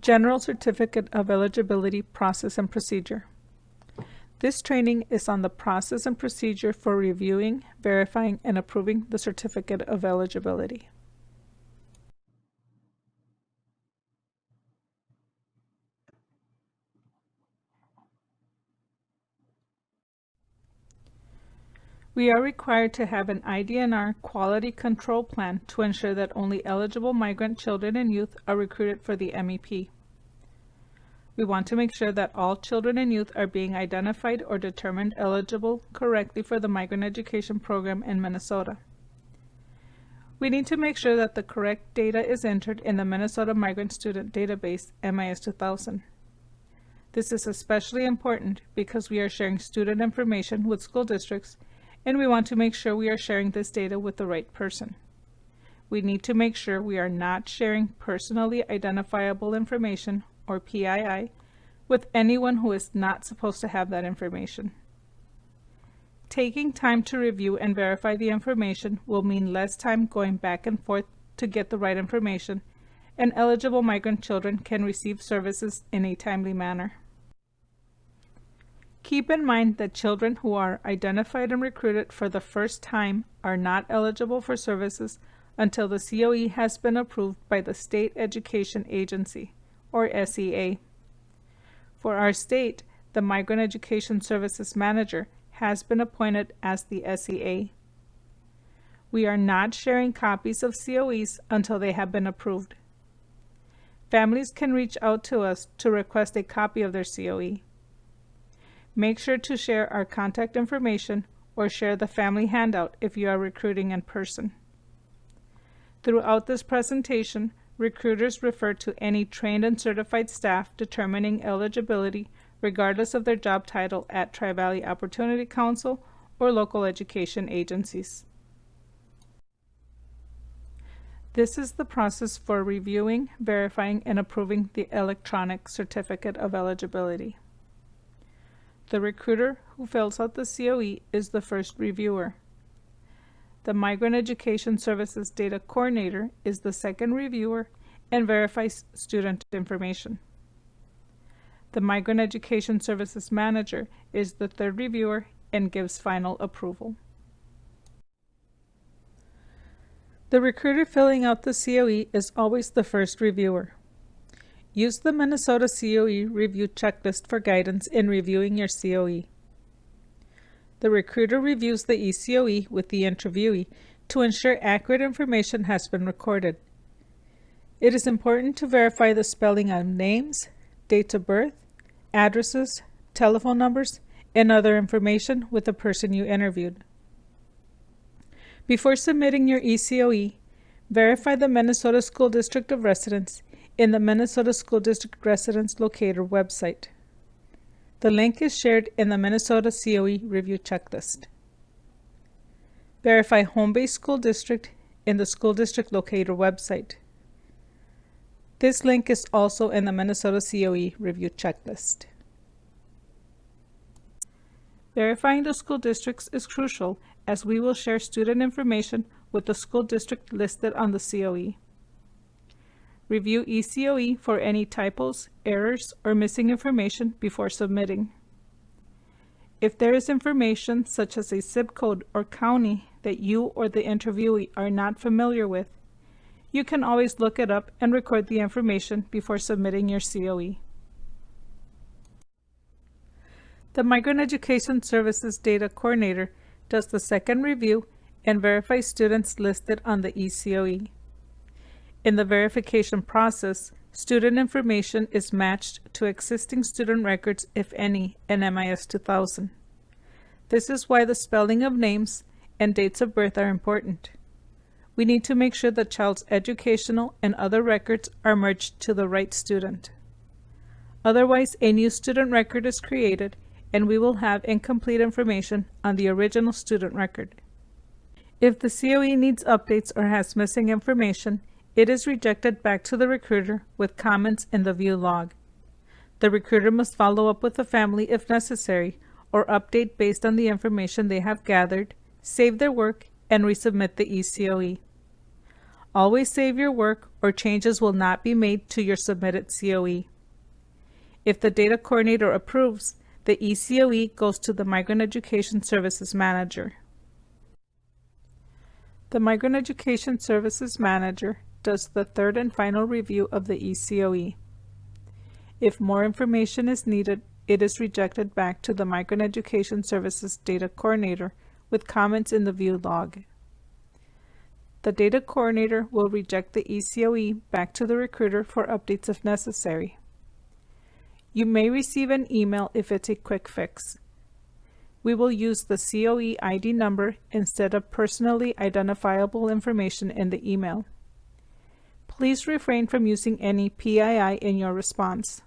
General Certificate of Eligibility Process and Procedure. This training is on the process and procedure for reviewing, verifying, and approving the Certificate of Eligibility. We are required to have an ID&R quality control plan to ensure that only eligible migrant children and youth are recruited for the MEP. We want to make sure that all children and youth are being identified or determined eligible correctly for the migrant education program in Minnesota. We need to make sure that the correct data is entered in the Minnesota Migrant Student Database, MIS 2000. This is especially important because we are sharing student information with school districts, and we want to make sure we are sharing this data with the right person. We need to make sure we are not sharing personally identifiable information, or PII, with anyone who is not supposed to have that information. Taking time to review and verify the information will mean less time going back and forth to get the right information, and eligible migrant children can receive services in a timely manner. Keep in mind that children who are identified and recruited for the first time are not eligible for services until the COE has been approved by the State Education Agency, or SEA. For our state, the Migrant Education Services Manager has been appointed as the SEA. We are not sharing copies of COEs until they have been approved. Families can reach out to us to request a copy of their COE. Make sure to share our contact information or share the family handout if you are recruiting in person. Throughout this presentation, recruiters refer to any trained and certified staff determining eligibility regardless of their job title at Tri-Valley Opportunity Council or local education agencies. This is the process for reviewing, verifying, and approving the electronic certificate of eligibility. The recruiter who fills out the COE is the first reviewer. The Migrant Education Services Data Coordinator is the second reviewer and verifies student information. The Migrant Education Services Manager is the third reviewer and gives final approval. The recruiter filling out the COE is always the first reviewer. Use the Minnesota COE review checklist for guidance in reviewing your COE. The recruiter reviews the eCOE with the interviewee to ensure accurate information has been recorded. It is important to verify the spelling of names, dates of birth, addresses, telephone numbers, and other information with the person you interviewed. Before submitting your eCOE, verify the Minnesota School District of Residence in the Minnesota School District Residence Locator website. The link is shared in the Minnesota COE review checklist. Verify home-based school district in the School District Locator website. This link is also in the Minnesota COE review checklist. Verifying the school districts is crucial as we will share student information with the school district listed on the COE. Review eCOE for any typos, errors, or missing information before submitting. If there is information such as a zip code or county that you or the interviewee are not familiar with, you can always look it up and record the information before submitting your COE. The Migrant Education Services Data Coordinator does the second review and verifies students listed on the eCOE. In the verification process, student information is matched to existing student records, if any, in MIS 2000. This is why the spelling of names and dates of birth are important. We need to make sure the child's educational and other records are merged to the right student. Otherwise, a new student record is created and we will have incomplete information on the original student record. If the COE needs updates or has missing information, it is rejected back to the recruiter with comments in the view log. The recruiter must follow up with the family if necessary, or update based on the information they have gathered, save their work, and resubmit the eCOE. Always save your work or changes will not be made to your submitted COE. If the data coordinator approves, the eCOE goes to the Migrant Education Services Manager. The Migrant Education Services Manager does the third and final review of the eCOE. If more information is needed, it is rejected back to the Migrant Education Services Data Coordinator with comments in the view log. The Data Coordinator will reject the eCOE back to the recruiter for updates if necessary. You may receive an email if it's a quick fix. We will use the COE ID number instead of personally identifiable information in the email. Please refrain from using any PII in your response.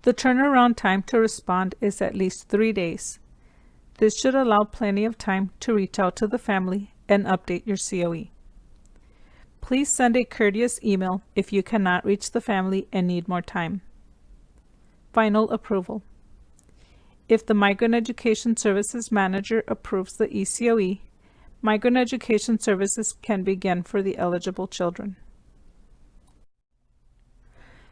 The turnaround time to respond is at least 3 days. This should allow plenty of time to reach out to the family and update your COE. Please send a courteous email if you cannot reach the family and need more time. Final approval. If the Migrant Education Services Manager approves the eCOE, Migrant Education Services can begin for the eligible children.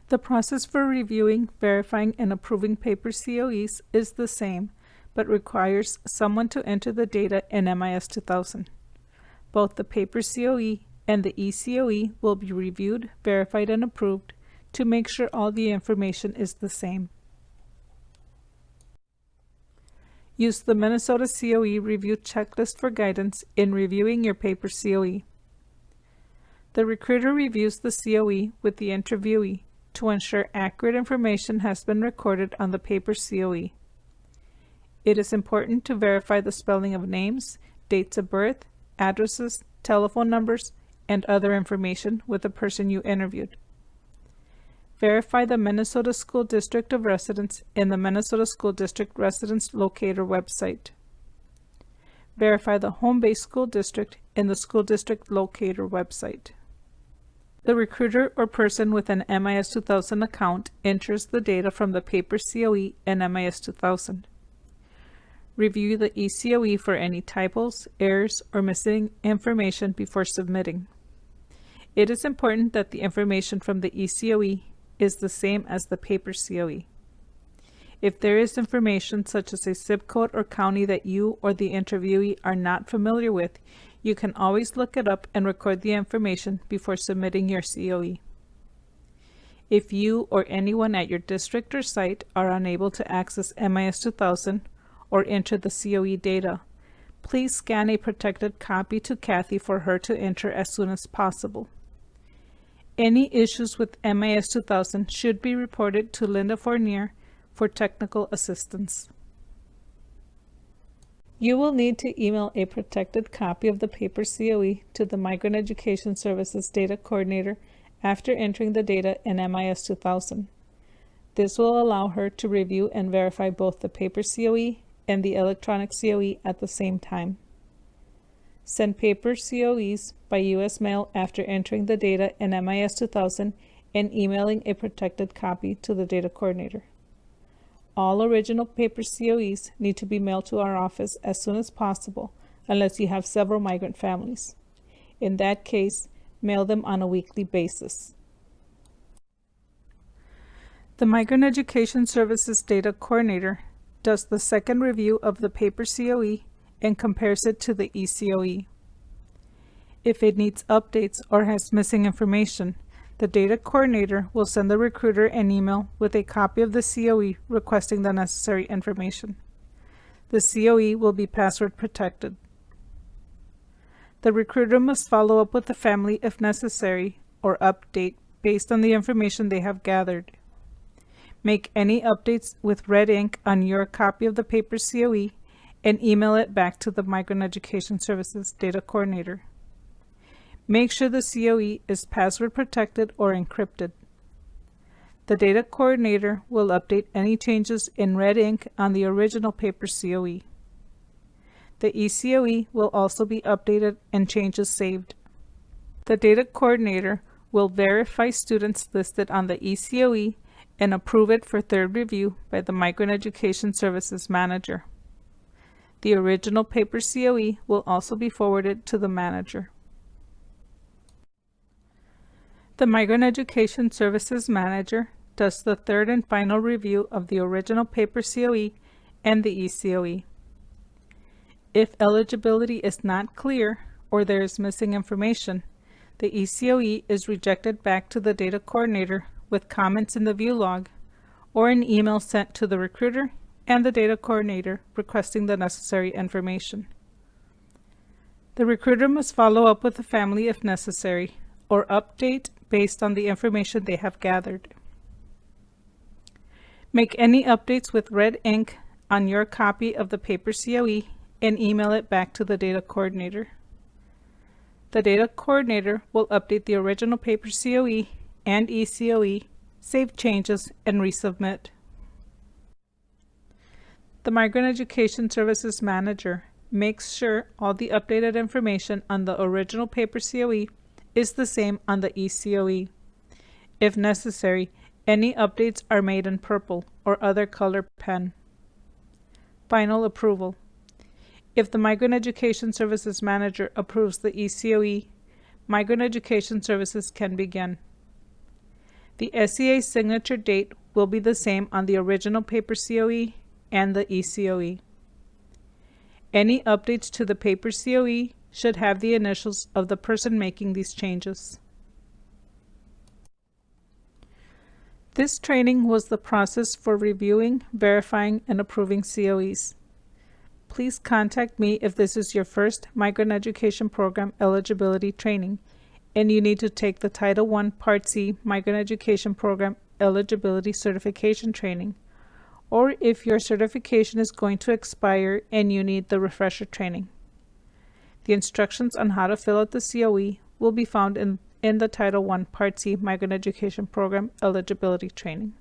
The process for reviewing, verifying, and approving paper COEs is the same, but requires someone to enter the data in MIS 2000. Both the paper COE and the eCOE will be reviewed, verified, and approved to make sure all the information is the same. Use the Minnesota COE Review Checklist for guidance in reviewing your paper COE. The recruiter reviews the COE with the interviewee to ensure accurate information has been recorded on the paper COE. It is important to verify the spelling of names, dates of birth, addresses, telephone numbers, and other information with the person you interviewed. Verify the Minnesota School District of Residence in the Minnesota School District Residence Locator website. Verify the home-based school district in the School District Locator website. The recruiter or person with an MIS 2000 account enters the data from the paper COE and MIS 2000. Review the eCOE for any typos, errors, or missing information before submitting. It is important that the information from the eCOE is the same as the paper COE. If there is information such as a zip code or county that you or the interviewee are not familiar with, you can always look it up and record the information before submitting your COE. If you or anyone at your district or site are unable to access MIS 2000 or enter the COE data, please scan a protected copy to Kathy for her to enter as soon as possible. Any issues with MIS 2000 should be reported to Linda Fournier for technical assistance. You will need to email a protected copy of the paper COE to the Migrant Education Services Data Coordinator after entering the data in MIS 2000. This will allow her to review and verify both the paper COE and the electronic COE at the same time. Send paper COEs by U.S. mail after entering the data in MIS 2000 and emailing a protected copy to the data coordinator. All original paper COEs need to be mailed to our office as soon as possible unless you have several migrant families. In that case, mail them on a weekly basis. The Migrant Education Services Data Coordinator does the second review of the paper COE and compares it to the eCOE. If it needs updates or has missing information, the data coordinator will send the recruiter an email with a copy of the COE requesting the necessary information. The COE will be password protected. The recruiter must follow up with the family if necessary or update based on the information they have gathered. Make any updates with red ink on your copy of the paper COE and email it back to the Migrant Education Services Data Coordinator. Make sure the COE is password protected or encrypted. The Data Coordinator will update any changes in red ink on the original paper COE. The eCOE will also be updated and changes saved. The Data Coordinator will verify students listed on the eCOE and approve it for third review by the Migrant Education Services Manager. The original paper COE will also be forwarded to the manager. The Migrant Education Services Manager does the third and final review of the original paper COE and the eCOE. If eligibility is not clear or there is missing information, the eCOE is rejected back to the data coordinator with comments in the view log or an email sent to the recruiter and the data coordinator requesting the necessary information. The recruiter must follow up with the family if necessary or update based on the information they have gathered. Make any updates with red ink on your copy of the paper COE and email it back to the data coordinator. The data coordinator will update the original paper COE and eCOE, save changes, and resubmit. The Migrant Education Services Manager makes sure all the updated information on the original paper COE is the same on the eCOE. If necessary, any updates are made in purple or other color pen. Final approval. If the Migrant Education Services Manager approves the eCOE, Migrant Education Services can begin. The SEA signature date will be the same on the original paper COE and the eCOE. Any updates to the paper COE should have the initials of the person making these changes. This training was the process for reviewing, verifying, and approving COEs. Please contact me if this is your first Migrant Education Program eligibility training and you need to take the Title I Part C Migrant Education Program eligibility certification training, or if your certification is going to expire and you need the refresher training. The instructions on how to fill out the COE will be found in the Title I Part C Migrant Education Program eligibility training.